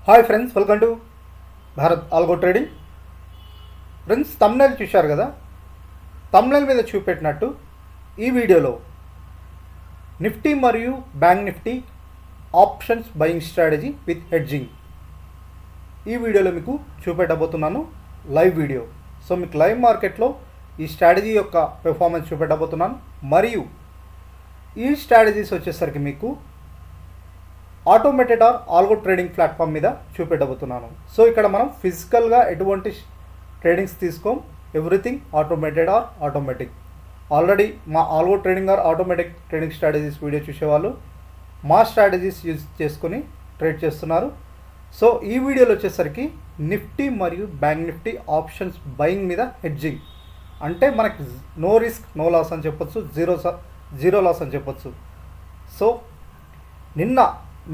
Hi friends, welcome to Bharat algo trading. Friends, thumbnail చూశారు కదా. Thumbnail మీద చూపెట్టినట్టు ఈ వీడియోలో నిఫ్టీ మరియు bank Nifty options buying strategy with hedging ఈ వీడియోలో మీకు చూపెట్టబోతున్నాను. Live video. సో మీకు లైవ్ మార్కెట్లో ఈ స్ట్రాటజీ యొక్క పెర్ఫార్మెన్స్ చూపెట్టబోతున్నాను. మరియు ఈ స్ట్రాటజీస్ వచ్చేసరికి మీకు automated or algo trading platform మీద చూపెట్టబోతున్నాను. సో ఇక్కడ మనం ఫిజికల్గా ఎటువంటి ట్రేడింగ్స్ తీసుకోం. Everything automated or automatic. Already మా algo trading or automatic trading strategies video చూసేవాళ్ళు మా స్ట్రాటజీస్ యూజ్ చేసుకొని ట్రేడ్ చేస్తున్నారు. సో ఈ వీడియోలో వచ్చేసరికి నిఫ్టీ మరియు బ్యాంక్ నిఫ్టీ ఆప్షన్స్ బయింగ్ మీద హెడ్జింగ్, అంటే మనకి నో రిస్క్ నో లాస్ అని చెప్పొచ్చు, జీరో లాస్ అని చెప్పొచ్చు. సో నిన్న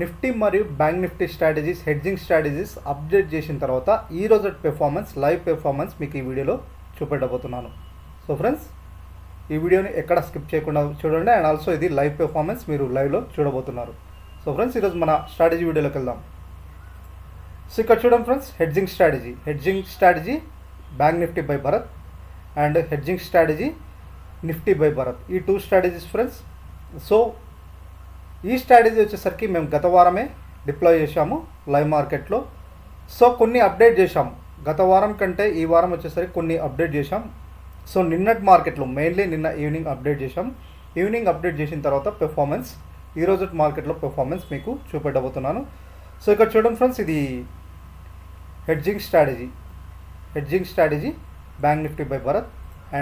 నిఫ్టీ మరియు bank Nifty strategies hedging strategies update చేసిన తర్వాత ఈ రోజు పెర్ఫార్మెన్స్, లైవ్ పెర్ఫార్మెన్స్ మీకు ఈ వీడియోలో చూపెట్టబోతున్నాను. సో ఫ్రెండ్స్, ఈ వీడియోని ఎక్కడ స్కిప్ చేయకుండా చూడండి. అండ్ ఆల్సో ఇది లైవ్ పెర్ఫార్మెన్స్ మీరు లైవ్లో చూడబోతున్నారు. సో ఫ్రెండ్స్, ఈరోజు మన స్ట్రాటజీ వీడియోలోకి వెళ్దాం. సో ఇక్కడ చూడండి friends, hedging strategy bank Nifty by Bharat and hedging strategy Nifty by Bharat, ఈ టూ స్ట్రాటజీస్ ఫ్రెండ్స్. సో ఈ స్ట్రాటజీ వచ్చేసరికి మేము గత వారమే డిప్లాయ్ చేశాము లైవ్ మార్కెట్లో. సో కొన్ని అప్డేట్ చేశాము గత వారం కంటే ఈ వారం వచ్చేసరికి కొన్ని అప్డేట్ చేశాం. సో నిన్నటి మార్కెట్లో మెయిన్లీ నిన్న ఈవినింగ్ అప్డేట్ చేశాం. ఈవినింగ్ అప్డేట్ చేసిన తర్వాత పెర్ఫార్మెన్స్, ఈరోజు మార్కెట్లో పెర్ఫార్మెన్స్ మీకు చూపెట్టబోతున్నాను. సో ఇక్కడ చూడండి ఫ్రెండ్స్, ఇది hedging strategy bank Nifty by Bharat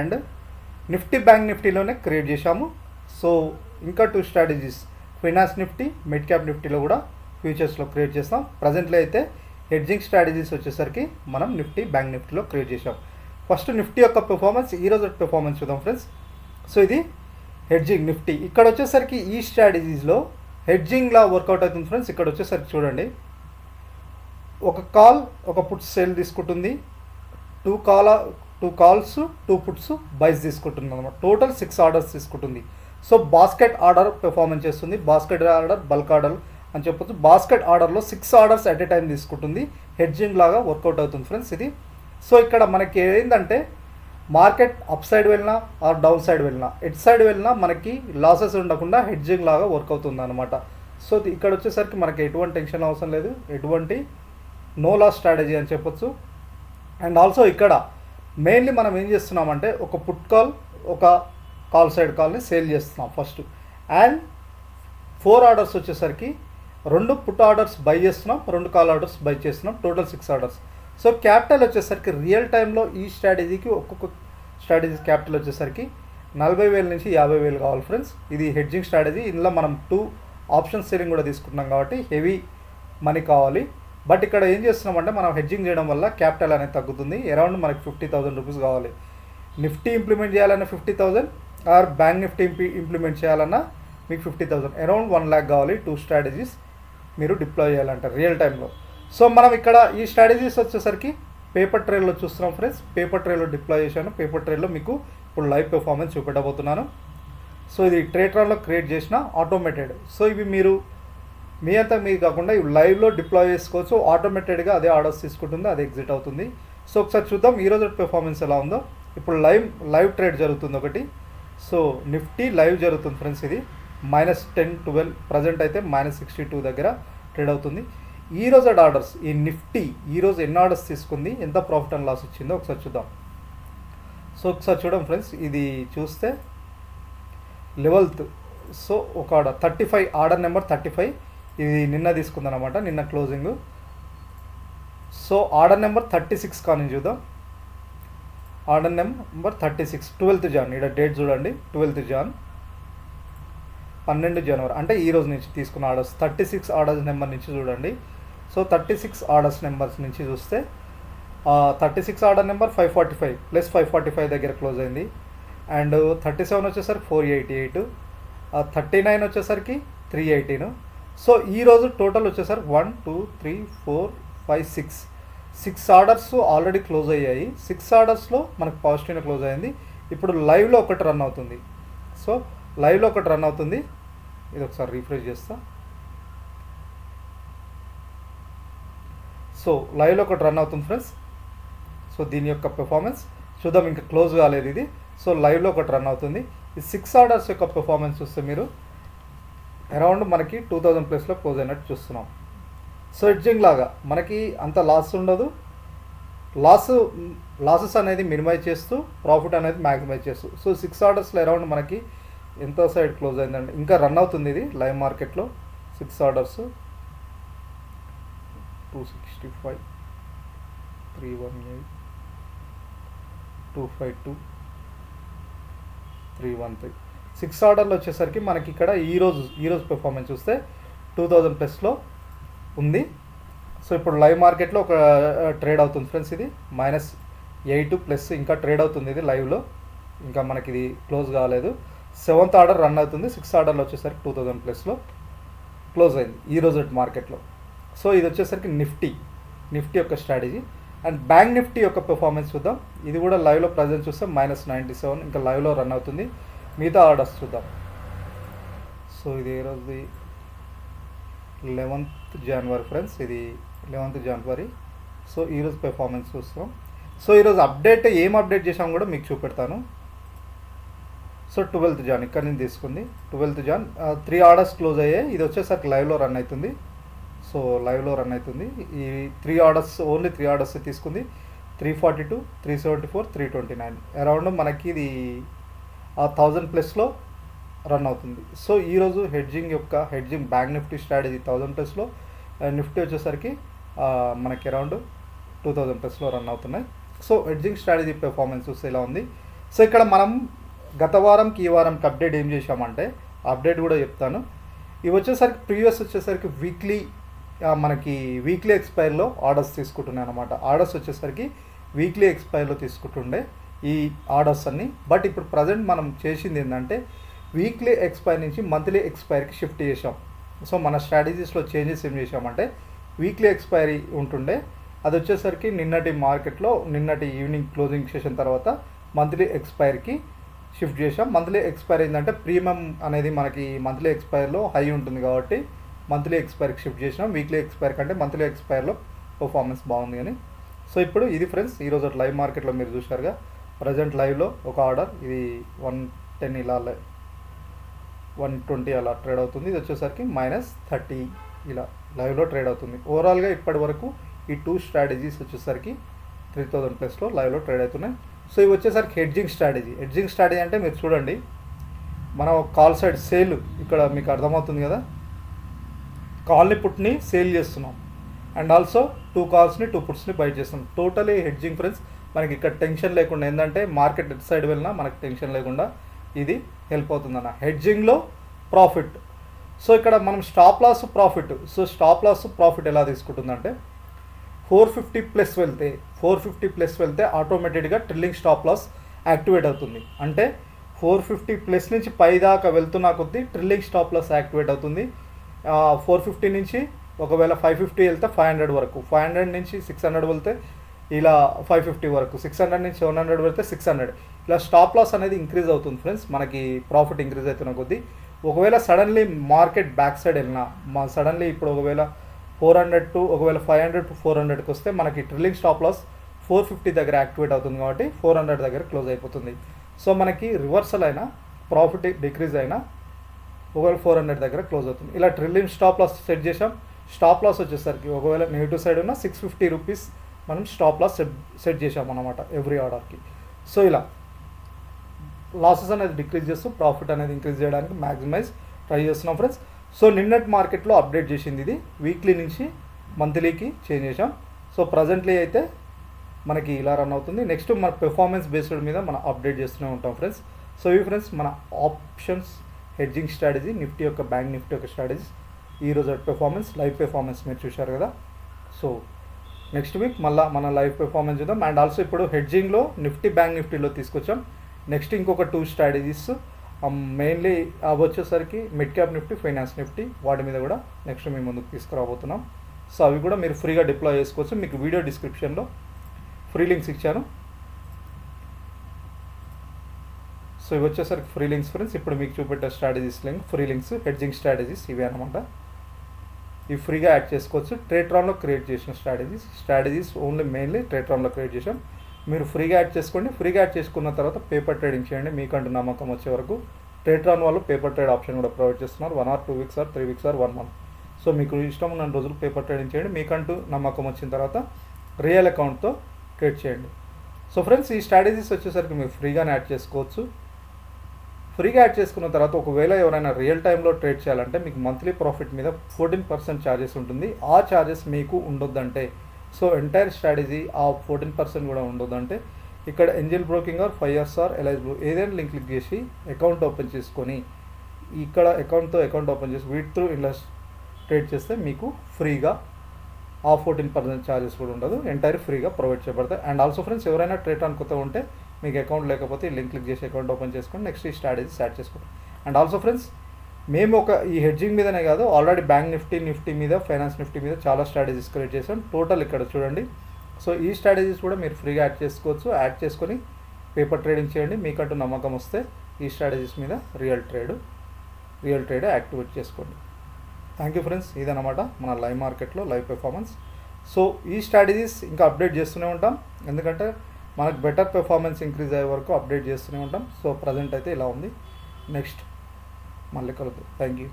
and Nifty bank నిఫ్టీలోనే క్రియేట్ చేశాము. సో ఇంకా two strategies finance Nifty, mid cap నిఫ్టీలో కూడా ఫ్యూచర్స్లో క్రియేట్ చేస్తాం. ప్రజెంట్లో అయితే హెడ్జింగ్ స్ట్రాటజీస్ వచ్చేసరికి మనం నిఫ్టీ బ్యాంక్ నిఫ్టీలో క్రియేట్ చేసాం. ఫస్ట్ నిఫ్టీ యొక్క పెర్ఫార్మెన్స్, ఈరోజు పెర్ఫార్మెన్స్ చూద్దాం ఫ్రెండ్స్. సో ఇది హెడ్జింగ్ నిఫ్టీ. ఇక్కడ వచ్చేసరికి ఈ స్ట్రాటజీస్లో హెడ్జింగ్లా వర్కౌట్ అవుతుంది ఫ్రెండ్స్. ఇక్కడ వచ్చేసరికి చూడండి, ఒక కాల్ ఒక పుట్స్ సేల్ తీసుకుంటుంది, two calls two puts buys తీసుకుంటుంది అనమాట. టోటల్ 6 ఆర్డర్స్ తీసుకుంటుంది. సో బాస్కెట్ ఆర్డర్ పెర్ఫార్మెన్స్ చేస్తుంది. బాస్కెట్ ఆర్డర్, బల్క్ ఆర్డర్ అని చెప్పొచ్చు. బాస్కెట్ ఆర్డర్లో 6 ఆర్డర్స్ అట్ ఏ టైం తీసుకుంటుంది. హెడ్జింగ్ లాగా వర్కౌట్ అవుతుంది ఫ్రెండ్స్ ఇది. సో ఇక్కడ మనకి ఏంటంటే మార్కెట్ అప్ సైడ్ వెళ్ళినా ఆర్ డౌన్ సైడ్ వెళ్ళినా, ఎట్ సైడ్ వెళ్ళినా మనకి లాసెస్ ఉండకుండా హెడ్జింగ్ లాగా వర్క్ అవుతుంది అనమాట. సో ఇక్కడ వచ్చేసరికి మనకి ఎటువంటి టెన్షన్ అవసరం లేదు, ఎటువంటి నో లాస్ స్ట్రాటజీ అని చెప్పొచ్చు. అండ్ ఆల్సో ఇక్కడ మెయిన్లీ మనం ఏం చేస్తున్నామంటే ఒక పుట్ కాల్, ఒక కాల్ సైడ్ కాల్ని సేల్ చేస్తున్నాం ఫస్ట్. అండ్ 4 ఆర్డర్స్ వచ్చేసరికి 2 పుట్ ఆర్డర్స్ బై చేస్తున్నాం, 2 కాల్ ఆర్డర్స్ బై చేస్తున్నాం, టోటల్ 6 ఆర్డర్స్. సో క్యాపిటల్ వచ్చేసరికి రియల్ టైంలో ఈ స్ట్రాటజీకి ఒక్కొక్క స్ట్రాటజీ క్యాపిటల్ వచ్చేసరికి 40,000 నుంచి 50,000 కావాలి ఫ్రెండ్స్. ఇది హెడ్జింగ్ స్ట్రాటజీ. ఇందులో మనం 2 ఆప్షన్ సేలింగ్ కూడా తీసుకుంటున్నాం కాబట్టి హెవీ మనీ కావాలి. బట్ ఇక్కడ ఏం చేస్తున్నామంటే మనం హెడ్జింగ్ చేయడం వల్ల క్యాపిటల్ అనేది తగ్గుతుంది. అరౌండ్ మనకి 50,000 రూపీస్ కావాలి. నిఫ్టీ ఇంప్లిమెంట్ చేయాలన్నా 50,000 ఆర్ బ్యాంక్ నిఫ్టీ ఇంప్లిమెంట్ చేయాలన్నా మీకు 50,000, అరౌండ్ 1 lakh కావాలి. 2 స్ట్రాటజీస్ మీరు డిప్లాయ్ చేయాలంటారు రియల్ టైంలో. సో మనం ఇక్కడ ఈ స్ట్రాటజీస్ వచ్చేసరికి పేపర్ ట్రేల్లో చూస్తున్నాం ఫ్రెండ్స్. పేపర్ ట్రేలో డిప్లాయ్ చేశాను. పేపర్ ట్రేలో మీకు ఇప్పుడు లైవ్ పెర్ఫార్మెన్స్ చూపెట్టబోతున్నాను. సో ఇది ట్రేట్రాన్లో క్రియేట్ చేసిన ఆటోమేటెడ్. సో ఇవి మీరు మీ అంతా మీరు కాకుండా ఇవి లైవ్లో డిప్లాయ్ చేసుకోవచ్చు. ఆటోమేటెడ్గా అదే ఆర్డర్స్ తీసుకుంటుంది, అదే ఎగ్జిట్ అవుతుంది. సో ఒకసారి చూద్దాం ఈరోజు పెర్ఫార్మెన్స్ ఎలా ఉందో. ఇప్పుడు లైవ్ ట్రేడ్ జరుగుతుంది ఒకటి. సో నిఫ్టీ లైవ్ జరుగుతుంది ఫ్రెండ్స్. ఇది -10, 12 ప్రజెంట్ అయితే -62 దగ్గర ట్రేడ్ అవుతుంది. ఈరోజు ఆర్డర్స్, ఈ నిఫ్టీ ఈరోజు ఎన్ని ఆర్డర్స్ తీసుకుంది, ఎంత ప్రాఫిట్ అండ్ లాస్ వచ్చిందో ఒకసారి చూద్దాం. సో ఒకసారి చూద్దాం ఫ్రెండ్స్, ఇది చూస్తే 11th. సో ఒక ఆర్డర్ 35, ఆర్డర్ నెంబర్ 35, ఇది నిన్న తీసుకుందనమాట, నిన్న క్లోజింగ్. సో ఆర్డర్ నెంబర్ 36 కానీ చూద్దాం. Order number 36, 12th Jan. ఇక్కడ డేట్ చూడండి, 12th జాన్ 12 జనవరి, అంటే ఈ రోజు నుంచి తీసుకున్న ఆర్డర్స్ 36 ఆర్డర్స్ నెంబర్ నుంచి చూడండి. సో 36 ఆర్డర్స్ నెంబర్స్ నుంచి చూస్తే 36 ఆర్డర్ నెంబర్ 545 ప్లస్ 545 దగ్గర క్లోజ్ అయింది. అండ్ 37 వచ్చేసరికి 488, 39 వచ్చేసరికి 318. సో ఈరోజు టోటల్ వచ్చేసరికి 1 2 3 4 5 6 ఆర్డర్స్ ఆల్రెడీ క్లోజ్ అయ్యాయి. 6 ఆర్డర్స్లో మనకు పాజిటివ్గా క్లోజ్ అయింది. ఇప్పుడు లైవ్లో ఒకటి రన్ అవుతుంది. సో లైవ్లో ఒకటి రన్ అవుతుంది. ఇది ఒకసారి రీఫ్రెష్ చేస్తా. సో లైవ్లో ఒకటి రన్ అవుతుంది ఫ్రెండ్స్. సో దీని యొక్క పెర్ఫార్మెన్స్ చూద్దాం, ఇంకా క్లోజ్ కాలేదు ఇది. సో లైవ్లో ఒకటి రన్ అవుతుంది. ఈ 6 ఆర్డర్స్ యొక్క పెర్ఫార్మెన్స్ చూస్తే మీరు అరౌండ్ మనకి 2000 ప్లస్లో క్లోజ్ అయినట్టు చూస్తున్నాం. సో హెడ్జింగ్ లాగా మనకి అంత లాస్ ఉండదు, లాసెస్ అనేది మినిమైజ్ చేస్తూ ప్రాఫిట్ అనేది మ్యాక్సిమైజ్ చేస్తూ. సో 6 ఆర్డర్స్లో అరౌండ్ మనకి ఎంత సైడ్ క్లోజ్ అయిందండి, ఇంకా రన్ అవుతుంది ఇది లైవ్ మార్కెట్లో. 6 ఆర్డర్స్ 265, 318, 252, 313. 6 ఆర్డర్లు వచ్చేసరికి మనకి ఇక్కడ ఈరోజు పెర్ఫార్మెన్స్ చూస్తే 2000 ప్లస్లో ఉంది. సో ఇప్పుడు లైవ్ మార్కెట్లో ఒక ట్రేడ్ అవుతుంది ఫ్రెండ్స్. ఇది -8 ప్లస్ ఇంకా ట్రేడ్ అవుతుంది ఇది లైవ్లో, ఇంకా మనకి ఇది క్లోజ్ కాలేదు. 7th ఆర్డర్ రన్ అవుతుంది. 6 ఆర్డర్లు వచ్చేసరికి 2000 ప్లస్లో క్లోజ్ అయింది ఈరోజు మార్కెట్లో. సో ఇది వచ్చేసరికి నిఫ్టీ యొక్క స్ట్రాటజీ. అండ్ బ్యాంక్ నిఫ్టీ యొక్క పెర్ఫార్మెన్స్ చూద్దాం. ఇది కూడా లైవ్లో ప్రజెంట్ చూస్తే -97 ఇంకా లైవ్లో రన్ అవుతుంది. మిగతా ఆర్డర్స్ చూద్దాం. సో ఇది ఏ రోజుది, 11th జనవరి ఫ్రెండ్స్, ఇది 11th జనవరి. సో ఈరోజు పెర్ఫార్మెన్స్ చూస్తాం. సో ఈరోజు ఏం అప్డేట్ చేసాం కూడా మీకు చూపెడతాను. సో 12th జాన్ ఇక్కడ నుంచి తీసుకుంది. 12th జాన్ 3 ఆర్డర్స్ క్లోజ్ అయ్యాయి. ఇది వచ్చేసరికి లైవ్లో రన్ అవుతుంది. సో లైవ్లో రన్ అవుతుంది. ఈ 3 ఆర్డర్స్ ఓన్లీ 3 ఆర్డర్స్ తీసుకుంది. 342, 374, 329 అరౌండ్ మనకి ఇది 1000 ప్లస్లో రన్ అవుతుంది. సో ఈరోజు హెడ్జింగ్ బ్యాంక్ నిఫ్టీ స్ట్రాటజీ 1000 ప్లస్లో, నిఫ్టీ వచ్చేసరికి మనకి అరౌండ్ 2000 ప్లస్లో రన్ అవుతున్నాయి. సో హెడ్జింగ్ స్ట్రాటజీ పెర్ఫార్మెన్స్ చూస్తే ఇలా ఉంది. సో ఇక్కడ మనం గత వారంకి ఈ వారంకి అప్డేట్ ఏం చేసామంటే, అప్డేట్ కూడా చెప్తాను. ఇవి వచ్చేసరికి ప్రీవియస్ వచ్చేసరికి మనకి వీక్లీ ఎక్స్పైర్లో ఆర్డర్స్ తీసుకుంటున్నాయి అనమాట. ఆర్డర్స్ వచ్చేసరికి వీక్లీ ఎక్స్పైర్లో తీసుకుంటుండే ఈ ఆర్డర్స్ అన్నీ. బట్ ఇప్పుడు ప్రజెంట్ మనం చేసింది ఏంటంటే వీక్లీ ఎక్స్పైర్ నుంచి మంత్లీ ఎక్స్పైర్కి షిఫ్ట్ చేసాం. సో మన స్ట్రాటజీస్లో చేంజెస్ ఏం చేసామంటే, వీక్లీ ఎక్స్పైరీ ఉంటుండే, అది వచ్చేసరికి నిన్నటి ఈవినింగ్ క్లోజింగ్ సెషన్ తర్వాత మంత్లీ ఎక్స్పైర్కి షిఫ్ట్ చేసాం. మంత్లీ ఎక్స్పైర్ ఏంటంటే ప్రీమియం అనేది మనకి మంత్లీ ఎక్స్పైర్లో హై ఉంటుంది కాబట్టి మంత్లీ ఎక్స్పైర్కి షిఫ్ట్ చేసినాం. వీక్లీ ఎక్స్పైర్ కంటే మంత్లీ ఎక్స్పైర్లో పర్ఫార్మెన్స్ బాగుంది అని. సో ఇప్పుడు ఇది ఫ్రెండ్స్ ఈరోజు లైవ్ మార్కెట్లో మీరు చూశారుగా, ప్రజెంట్ లైవ్లో ఒక ఆర్డర్ ఇది 110 ఇలా 120 అలా ట్రేడ్ అవుతుంది. ఇది వచ్చేసరికి -30 ఇలా లైవ్లో ట్రేడ్ అవుతుంది. ఓవరాల్గా ఇప్పటి వరకు ఈ 2 స్ట్రాటజీస్ వచ్చేసరికి 3000 ప్లస్లో లైవ్లో ట్రేడ్ అవుతున్నాయి. సో ఇవి వచ్చేసరికి హెడ్జింగ్ స్ట్రాటజీ అంటే మీరు చూడండి, మనం కాల్ సైడ్ సేల్ ఇక్కడ మీకు అర్థమవుతుంది కదా, కాల్ని పుట్ని సేల్ చేస్తున్నాం అండ్ ఆల్సో 2 కాల్స్ని 2 పుట్స్ని బై చేస్తున్నాం. Totally hedging friends. మనకి ఇక్కడ టెన్షన్ లేకుండా ఏంటంటే మార్కెట్ ఎటు సైడ్ వెళ్ళినా మనకి టెన్షన్ లేకుండా ఇది హెల్ప్ అవుతుందన్న హెడ్జింగ్లో ప్రాఫిట్. సో ఇక్కడ మనం స్టాప్ లాస్ ప్రాఫిట్ ఎలా తీసుకుంటుందంటే 450 ప్లస్ వెళ్తే ఆటోమేటిక్గా ట్రిల్లింగ్ స్టాప్ లాస్ యాక్టివేట్ అవుతుంది. అంటే 450 ప్లస్ నుంచి పై దాకా వెళ్తున్నా కొద్దీ ట్రిల్లింగ్ స్టాప్ లాస్ యాక్టివేట్ అవుతుంది. 450 నుంచి ఒకవేళ 550 వెళ్తే 500 వరకు, 500 నుంచి 600 వెళ్తే ఇలా 550 వరకు, 600 నుంచి 700 వెళ్తే 600 ఇలా స్టాప్ లాస్ అనేది ఇంక్రీజ్ అవుతుంది ఫ్రెండ్స్. మనకి ప్రాఫిట్ ఇంక్రీజ్ అవుతున్న కొద్దీ ఒకవేళ సడన్లీ మార్కెట్ బ్యాక్ సైడ్ వెళ్ళినా సడన్లీ ఇప్పుడు ఒకవేళ 400 టు ఒకవేళ 500 to 400కి వస్తే మనకి ట్రిల్లింగ్ స్టాప్ లాస్ 450 దగ్గర యాక్టివేట్ అవుతుంది కాబట్టి 400 దగ్గర క్లోజ్ అయిపోతుంది. సో మనకి రివర్సల్ అయినా ప్రాఫిట్ డిక్రీజ్ అయినా ఒకవేళ 400 దగ్గర క్లోజ్ అవుతుంది. ఇలా ట్రిల్లింగ్ స్టాప్ లాస్ సెట్ చేసాం. స్టాప్ లాస్ వచ్చేసరికి ఒకవేళ నెగిటివ్ సైడ్ ఉన్న 650 రూపీస్ మనం స్టాప్ లాస్ సెట్ చేసాం అన్నమాట ఎవ్రీ ఆర్డర్కి. సో ఇలా లాసెస్ అనేది డిక్రీజ్ చేస్తూ ప్రాఫిట్ అనేది ఇంక్రీజ్ చేయడానికి మ్యాక్సిమైజ్ ట్రై చేస్తున్నాం ఫ్రెండ్స్. సో నిన్నటి మార్కెట్లో అప్డేట్ చేసింది ఇది, వీక్లీ నుంచి మంత్లీకి చేంజ్ చేసాం. సో ప్రజెంట్లీ అయితే మనకి ఇలా రన్ అవుతుంది. నెక్స్ట్ మన పెర్ఫార్మెన్స్ బేస్డ్ మీద మనం అప్డేట్ చేస్తూనే ఉంటాం ఫ్రెండ్స్. సో ఇవి ఫ్రెండ్స్ మన ఆప్షన్స్ హెడ్జింగ్ స్ట్రాటజీ, నిఫ్టీ యొక్క బ్యాంక్ నిఫ్టీ యొక్క స్ట్రాటజీస్, ఈరోజు పెర్ఫార్మెన్స్ లైవ్ పెర్ఫార్మెన్స్ మీరు చూశారు కదా. సో నెక్స్ట్ వీక్ మళ్ళీ మన లైవ్ పెర్ఫార్మెన్స్ చూద్దాం. అండ్ ఆల్సో ఇప్పుడు హెడ్జింగ్లో నిఫ్టీ బ్యాంక్ నిఫ్టీలో తీసుకొచ్చాం. నెక్స్ట్ ఇంకొక 2 స్ట్రాటజీస్ మెయిన్లీ అవి వచ్చేసరికి mid cap Nifty, finance Nifty, వాటి మీద కూడా నెక్స్ట్ మీ ముందుకు తీసుకురాబోతున్నాం. సో అవి కూడా మీరు ఫ్రీగా డిప్లాయ్ చేసుకోవచ్చు. మీకు వీడియో డిస్క్రిప్షన్లో ఫ్రీ లింక్స్ ఇచ్చాను. సో ఇవి వచ్చేసరికి ఫ్రీ లింక్స్ ఫ్రెండ్స్. ఇప్పుడు మీకు చూపెట్టే strategies link free links hedging strategies ఇవే అనమాట. ఇవి ఫ్రీగా యాడ్ చేసుకోవచ్చు. ట్రేట్రాన్లో క్రియేట్ చేసిన స్ట్రాటజీస్ ఓన్లీ మెయిన్లీ ట్రేట్రాన్లో క్రియేట్ చేసాం. మీరు ఫ్రీగా యాడ్ చేసుకోండి. ఫ్రీగా యాడ్ చేసుకున్న తర్వాత పేపర్ ట్రేడింగ్ చేయండి. మీకంటూ నమ్మకం వచ్చే వరకు ట్రేట్రాన్ వాళ్ళు పేపర్ ట్రేడ్ ఆప్షన్ కూడా ప్రొవైడ్ చేస్తున్నారు. 1 or 2 weeks or 3 weeks or 1 month. So మీకు ఇష్టం ఉన్న రోజులు పేపర్ ట్రేడింగ్ చేయండి. మీకంటూ నమ్మకం వచ్చిన తర్వాత రియల్ అకౌంట్తో ట్రేడ్ చేయండి. సో ఫ్రెండ్స్, ఈ స్ట్రాటజీస్ వచ్చేసరికి మీరు ఫ్రీగానే యాడ్ చేసుకోవచ్చు. ఫ్రీగా యాడ్ చేసుకున్న తర్వాత ఒకవేళ ఎవరైనా రియల్ టైంలో ట్రేడ్ చేయాలంటే మీకు మంత్లీ ప్రాఫిట్ మీద 14% ఛార్జెస్ ఉంటుంది. ఆ ఛార్జెస్ మీకు ఉండొద్దంటే, సో ఎంటైర్ స్ట్రాటజీ ఆ 14% కూడా ఉండొద్దంటే ఇక్కడ Angel Broking or 5 years or LIC bro ఏదైనా లింక్ క్లిక్ చేసి అకౌంట్ ఓపెన్ చేసుకొని ఇక్కడ అకౌంట్ ఓపెన్ చేసి వీట్ త్రూ ఇన్వెస్ట్ ట్రేడ్ చేస్తే మీకు ఫ్రీగా ఆ 14% ఛార్జెస్ కూడా ఉండదు. ఎంటైర్ ఫ్రీగా ప్రొవైడ్ చేయబడతాయి. అండ్ ఆల్సో ఫ్రెండ్స్, ఎవరైనా ట్రేట్రాన్ కొత్త ఉంటే మీకు అకౌంట్ లేకపోతే ఈ లింక్ క్లిక్ చేసి అకౌంట్ ఓపెన్ చేసుకొని నెక్స్ట్ ఈ స్ట్రాటజీస్ యాడ్ చేసుకోండి. అండ్ ఆల్సో ఫ్రెండ్స్, మేము ఈ హెడ్జింగ్ మీదనే కాదు, ఆల్రెడీ బ్యాంక్ నిఫ్టీ మీద, ఫైనాన్స్ నిఫ్టీ మీద చాలా స్ట్రాటజీస్ క్రియేట్ చేసాం. టోటల్ ఇక్కడ చూడండి. సో ఈ స్ట్రాటజీస్ కూడా మీరు ఫ్రీగా యాడ్ చేసుకోవచ్చు. యాడ్ చేసుకొని పేపర్ ట్రేడింగ్ చేయండి. మీకంటూ నమ్మకం వస్తే ఈ స్ట్రాటజీస్ మీద రియల్ ట్రేడ్ యాక్టివేట్ చేసుకోండి. Thank you friends. ఇదన్నమాట మన లైవ్ మార్కెట్లో లైవ్ పెర్ఫార్మెన్స్. సో ఈ స్ట్రాటజీస్ ఇంకా అప్డేట్ చేస్తూనే ఉంటాం, ఎందుకంటే మనకు బెటర్ పెర్ఫార్మెన్స్ ఇంక్రీజ్ అయ్యే వరకు అప్డేట్ చేస్తూనే ఉంటాం. సో ప్రజెంట్ అయితే ఇలా ఉంది. నెక్స్ట్ మళ్ళీ కలుద్దాం. Thank you.